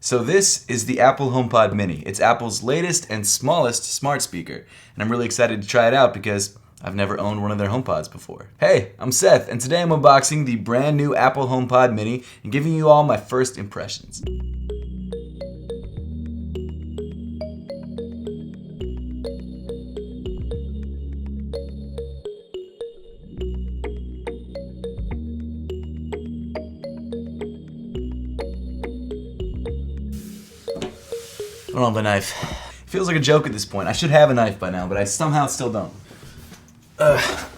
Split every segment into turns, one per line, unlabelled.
So this is the Apple HomePod Mini. It's Apple's latest and smallest smart speaker. And I'm really excited to try it out because I've never owned one of their HomePods before. Hey, I'm Seth, and today I'm unboxing the brand new Apple HomePod Mini and giving you all my first impressions. I don't have a knife. It feels like a joke at this point. I should have a knife by now, but I somehow still don't.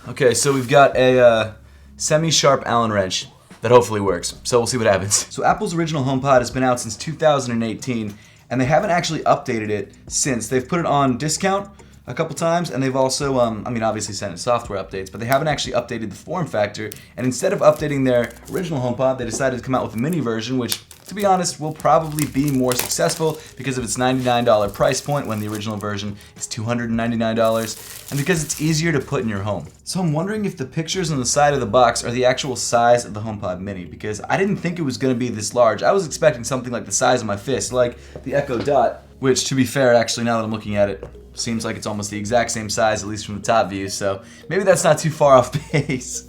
Okay, so we've got a semi-sharp Allen wrench that hopefully works, so we'll see what happens. So Apple's original HomePod has been out since 2018, and they haven't actually updated it since. They've put it on discount a couple times, and they've also, obviously sent it software updates, but they haven't actually updated the form factor, and instead of updating their original HomePod, they decided to come out with a mini version, which, to be honest, will probably be more successful because of its $99 price point when the original version is $299, and because it's easier to put in your home. So I'm wondering if the pictures on the side of the box are the actual size of the HomePod Mini, because I didn't think it was going to be this large. I was expecting something like the size of my fist, like the Echo Dot, which, to be fair, actually, now that I'm looking at it, seems like it's almost the exact same size, at least from the top view, so maybe that's not too far off base.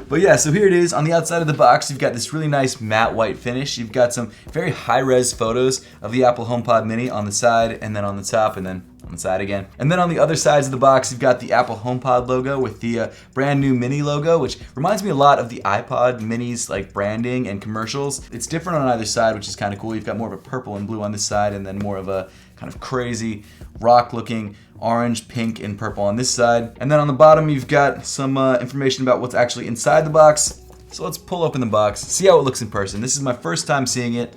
But yeah, so here it is. On the outside of the box, you've got this really nice matte white finish. You've got some very high-res photos of the Apple HomePod Mini on the side, and then on the top, and then on the side again. And then on the other sides of the box, you've got the Apple HomePod logo with the brand new Mini logo, which reminds me a lot of the iPod Mini's like branding and commercials. It's different on either side, which is kind of cool. You've got more of a purple and blue on this side, and then more of a kind of crazy rock-looking orange, pink, and purple on this side. And then on the bottom, you've got some information about what's actually inside the box. So let's pull open the box, see how it looks in person. This is my first time seeing it.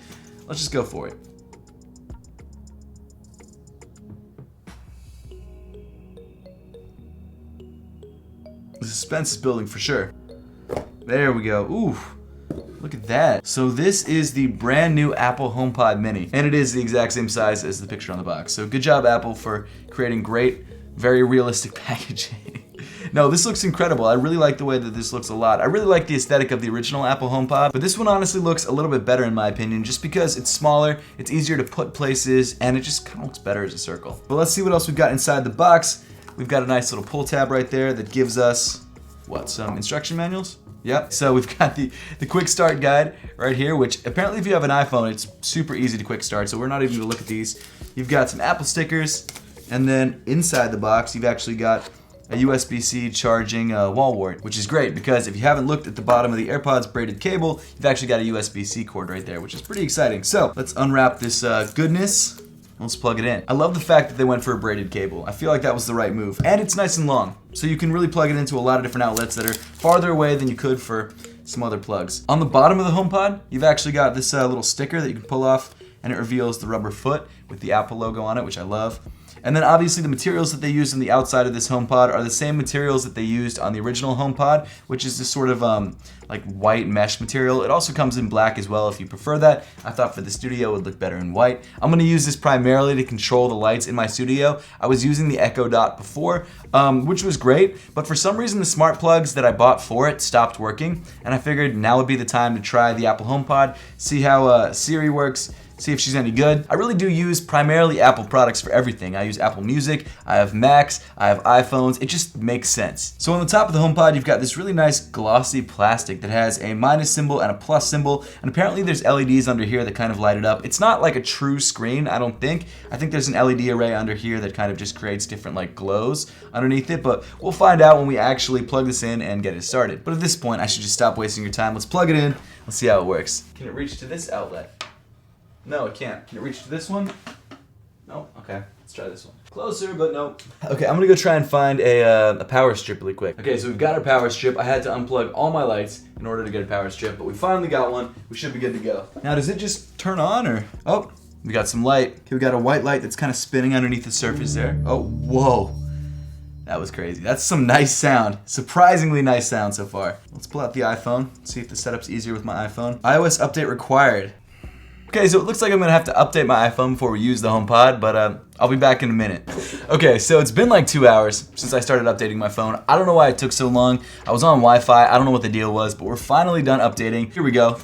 Let's just go for it. The suspense is building for sure. There we go. Ooh. Look at that. So this is the brand new Apple HomePod Mini, and it is the exact same size as the picture on the box. So good job, Apple, for creating great, very realistic packaging. No, this looks incredible. I really like the way that this looks a lot. I really like the aesthetic of the original Apple HomePod, but this one honestly looks a little bit better in my opinion, just because it's smaller, it's easier to put places, and it just kind of looks better as a circle. But let's see what else we've got inside the box. We've got a nice little pull tab right there that gives us, what, some instruction manuals? Yep, so we've got the quick start guide right here, which apparently if you have an iPhone, it's super easy to quick start, so we're not even going to look at these. You've got some Apple stickers, and then inside the box, you've actually got a USB-C charging wall wart, which is great because if you haven't looked at the bottom of the AirPods braided cable, you've actually got a USB-C cord right there, which is pretty exciting. So let's unwrap this goodness. Let's plug it in. I love the fact that they went for a braided cable. I feel like that was the right move. And it's nice and long, so you can really plug it into a lot of different outlets that are farther away than you could for some other plugs. On the bottom of the HomePod, you've actually got this little sticker that you can pull off, and it reveals the rubber foot with the Apple logo on it, which I love. And then obviously the materials that they used on the outside of this HomePod are the same materials that they used on the original HomePod, which is this sort of like white mesh material. It also comes in black as well if you prefer that. I thought for the studio it would look better in white. I'm going to use this primarily to control the lights in my studio. I was using the Echo Dot before, which was great, but for some reason the smart plugs that I bought for it stopped working, and I figured now would be the time to try the Apple HomePod, see how Siri works, see if she's any good. I really do use primarily Apple products for everything. I use Apple Music, I have Macs, I have iPhones. It just makes sense. So on the top of the HomePod, you've got this really nice glossy plastic that has a minus symbol and a plus symbol, and apparently there's LEDs under here that kind of light it up. It's not like a true screen, I don't think. I think there's an LED array under here that kind of just creates different like glows underneath it, but we'll find out when we actually plug this in and get it started. But at this point, I should just stop wasting your time. Let's plug it in, let's see how it works. Can it reach to this outlet? No, it can't. Can it reach to this one? No? Okay, let's try this one. Closer, but nope. Okay, I'm gonna go try and find a power strip really quick. Okay, so we've got our power strip. I had to unplug all my lights in order to get a power strip, but we finally got one. We should be good to go. Now, does it just turn on or? Oh, we got some light. Okay, we got a white light that's kind of spinning underneath the surface there. Oh, whoa. That was crazy. That's some nice sound. Surprisingly nice sound so far. Let's pull out the iPhone, see if the setup's easier with my iPhone. iOS update required. Okay, so it looks like I'm gonna have to update my iPhone before we use the HomePod, but I'll be back in a minute. Okay, so it's been like 2 hours since I started updating my phone. I don't know why it took so long. I was on Wi-Fi, I don't know what the deal was, but we're finally done updating. Here we go.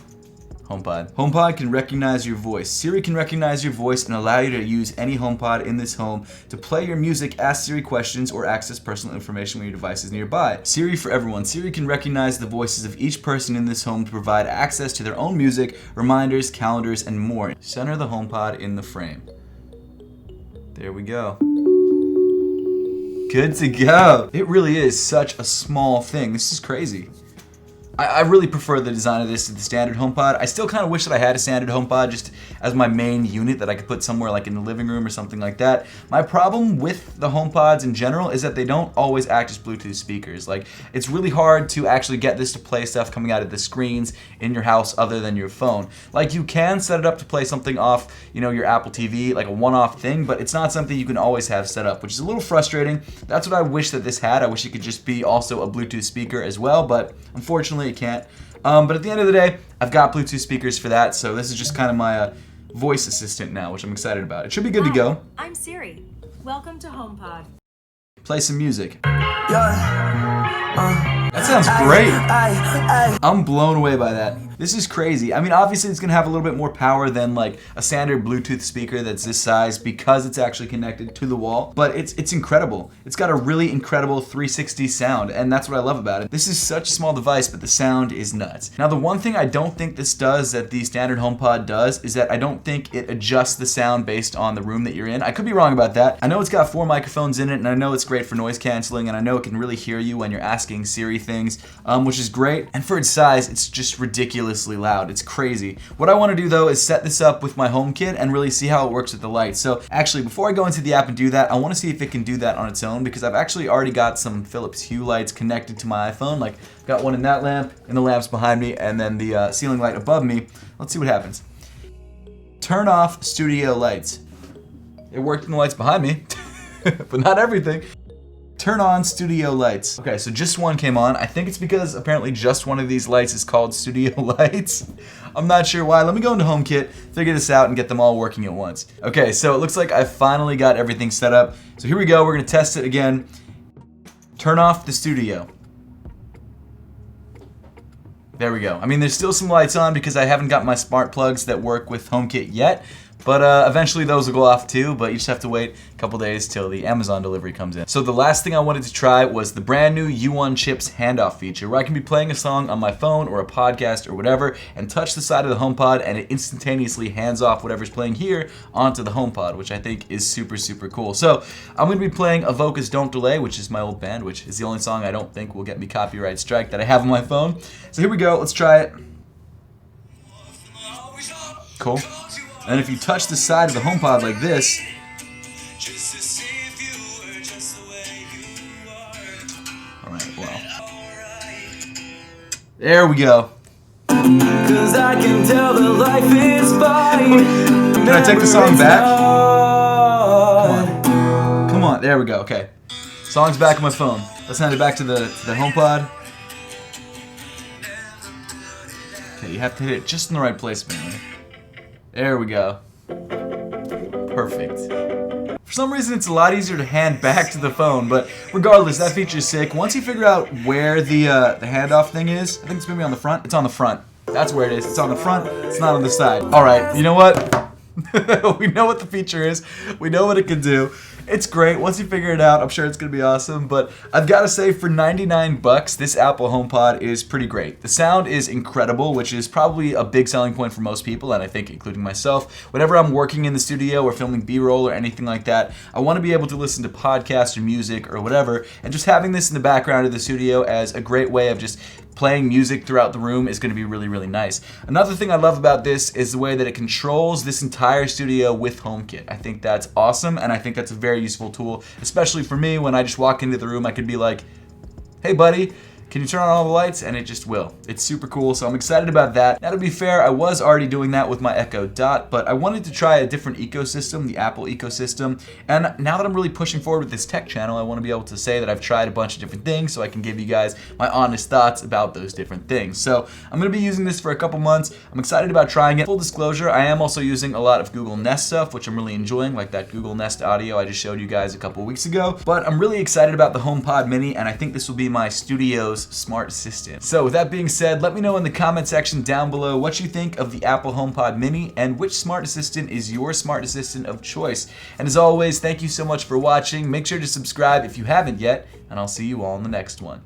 HomePod. HomePod can recognize your voice. Siri can recognize your voice and allow you to use any HomePod in this home to play your music, ask Siri questions, or access personal information when your device is nearby. Siri for everyone. Siri can recognize the voices of each person in this home to provide access to their own music, reminders, calendars, and more. Center the HomePod in the frame. There we go. Good to go. It really is such a small thing. This is crazy. I really prefer the design of this to the standard HomePod. I still kind of wish that I had a standard HomePod just as my main unit that I could put somewhere like in the living room or something like that. My problem with the HomePods in general is that they don't always act as Bluetooth speakers. Like, it's really hard to actually get this to play stuff coming out of the screens in your house other than your phone. Like, you can set it up to play something off, you know, your Apple TV, like a one-off thing, but it's not something you can always have set up, which is a little frustrating. That's what I wish that this had. I wish it could just be also a Bluetooth speaker as well, but unfortunately it can't. But at the end of the day, I've got Bluetooth speakers for that, so this is just kind of my voice assistant now, which I'm excited about. It should be good to go.
I'm Siri. Welcome to HomePod.
Play some music. That sounds great. I'm blown away by that. This is crazy. I mean, obviously it's gonna have a little bit more power than like a standard Bluetooth speaker that's this size because it's actually connected to the wall, but it's incredible. It's got a really incredible 360 sound, and that's what I love about it. This is such a small device, but the sound is nuts. Now, the one thing I don't think this does that the standard HomePod does is that I don't think it adjusts the sound based on the room that you're in. I could be wrong about that. I know it's got 4 microphones in it, and I know it's great for noise canceling, and I know it can really hear you when you're asking Siri things, which is great. And for its size, it's just ridiculously loud. It's crazy. What I want to do though is set this up with my HomeKit and really see how it works with the lights. So actually, before I go into the app and do that, I want to see if it can do that on its own, because I've actually already got some Philips Hue lights connected to my iPhone. Like, I've got one in that lamp, and the lamps behind me, and then the ceiling light above me. Let's see what happens. Turn off studio lights. It worked in the lights behind me, but not everything. Turn on studio lights. Okay, so just one came on. I think it's because apparently just one of these lights is called studio lights. I'm not sure why. Let me go into HomeKit, figure this out, and get them all working at once. Okay, so it looks like I finally got everything set up. So here we go. We're gonna test it again. Turn off the studio. There we go. I mean, there's still some lights on because I haven't got my smart plugs that work with HomeKit yet. But eventually those will go off too, but you just have to wait a couple days till the Amazon delivery comes in. So the last thing I wanted to try was the brand new U1 Chips Handoff feature, where I can be playing a song on my phone or a podcast or whatever, and touch the side of the HomePod, and it instantaneously hands off whatever's playing here onto the HomePod, which I think is super, super cool. So I'm going to be playing Avoca's Don't Delay, which is my old band, which is the only song I don't think will get me copyright strike that I have on my phone. So here we go, let's try it. Cool. And if you touch the side of the HomePod like this, alright, well. There we go. Can I take the song back? Come on, there we go, okay. Song's back on my phone. Let's hand it back to the HomePod. Okay, you have to hit it just in the right place, man. There we go. Perfect. For some reason, it's a lot easier to hand back to the phone, but regardless, that feature's sick. Once you figure out where the handoff thing is, I think it's gonna be on the front. It's on the front. That's where it is. It's on the front. It's not on the side. All right, you know what? We know what the feature is. We know what it can do. It's great. Once you figure it out, I'm sure it's going to be awesome. But I've got to say, for 99 bucks, this Apple HomePod is pretty great. The sound is incredible, which is probably a big selling point for most people, and I think including myself. Whenever I'm working in the studio or filming B-roll or anything like that, I want to be able to listen to podcasts or music or whatever, and just having this in the background of the studio as a great way of just playing music throughout the room is going to be really, really nice. Another thing I love about this is the way that it controls this entire studio with HomeKit. I think that's awesome, and I think that's a very useful tool, especially for me. When I just walk into the room, I could be like, hey buddy, can you turn on all the lights? And it just will. It's super cool, so I'm excited about that. Now, to be fair, I was already doing that with my Echo Dot, but I wanted to try a different ecosystem, the Apple ecosystem. And now that I'm really pushing forward with this tech channel, I want to be able to say that I've tried a bunch of different things so I can give you guys my honest thoughts about those different things. So I'm going to be using this for a couple months. I'm excited about trying it. Full disclosure, I am also using a lot of Google Nest stuff, which I'm really enjoying, like that Google Nest audio I just showed you guys a couple weeks ago. But I'm really excited about the HomePod Mini, and I think this will be my studio's smart assistant. So with that being said, let me know in the comment section down below what you think of the Apple HomePod Mini and which smart assistant is your smart assistant of choice. And as always, thank you so much for watching. Make sure to subscribe if you haven't yet, and I'll see you all in the next one.